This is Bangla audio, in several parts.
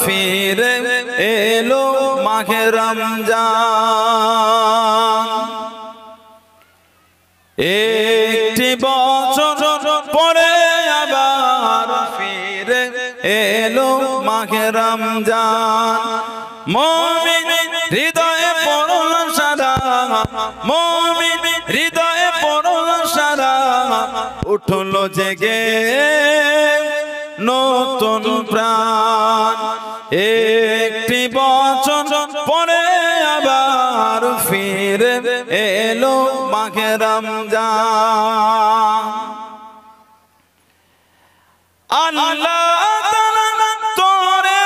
ফিরে এলো মাহে রমজান একটি বছর পরে আবার ফিরে এলো মাহে রমজান মুমিন হৃদয়ে পড়ল সারা মুমিন হৃদয়ে পড়ল সারা উঠলো জেগে নতুন প্রাণ একটি বছর পরে আবার ফিরে এলো মাহে রমজান আল্লাহ তাআলা তোরে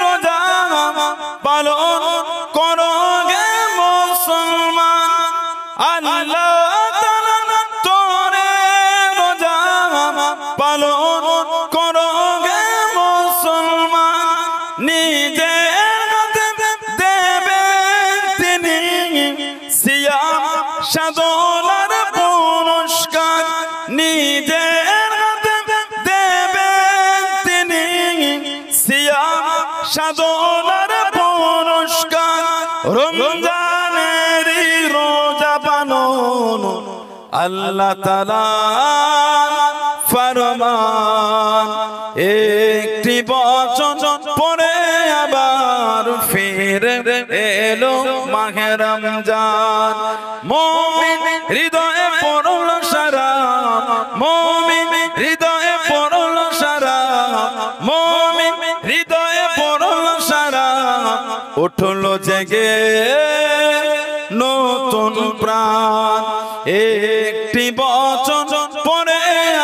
রোজা পালন করো গে মুসলমান আল্লাহ তাআলা তোরে রোজা পালন করো গে মুসলমান নিজের হাতে দেবেন তিনি সিয়াম সাধনার পুরস্কার নিজের হাতে দেবেন তিনি সিয়াম সাধনার পুরস্কার রমজানের রোজা পালন আল্লাহ তাআলা ফরমান একটি বছর পরে আবার ফিরে এলো মাহে রমজান মুমিন হৃদয়ে পড়ল সারা মুমিন হৃদয়ে পড়ল সারা মুমিন হৃদয়ে পড়ল সারা উঠলো জেগে নতুন প্রাণ একটি বছর পরে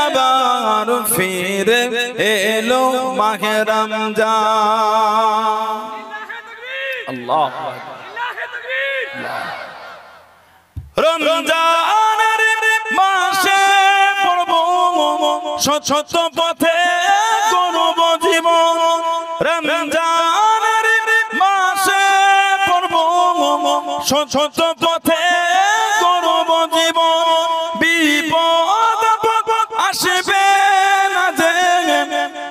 আবার ফিরে এলো মাহে রমজান আল্লাহ রমজানের মাসে পড়ব সৎ পথে করব জীবন রমজানের মাসে পড়ব সৎ পথে করব জীবন বিপদ আসবে না যে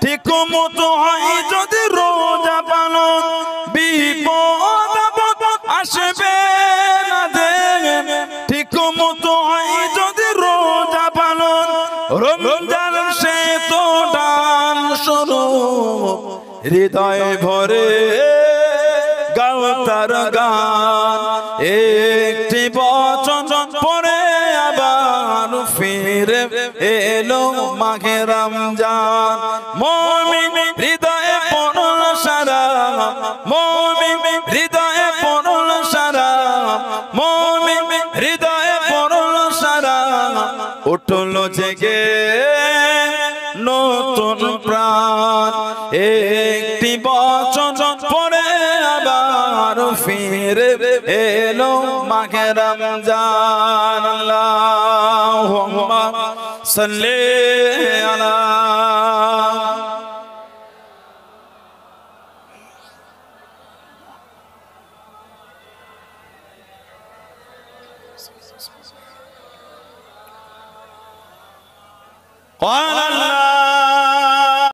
ঠিক মতো হয় যদি রোজা পালন বিপদ আসবে না যে ঠিক মতো হয় যদি রোজা পালন রমজান সে তো দান স্বরূপ হৃদয় ভরে গাও তার গান একটি বছর পরে আবার ফিরে এলো মাহে রমজান মুমিন হৃদয়ে পড়ল সারা মুমিন হৃদয়ে পড়ল সারা মুমিন হৃদয়ে পড়ল সারা উঠলো জেগে নতুন প্রাণ একটি বছর পরে আবার ফিরে এলো মাহে রমজান আল্লাহুম্মা সাল্লি আলা قال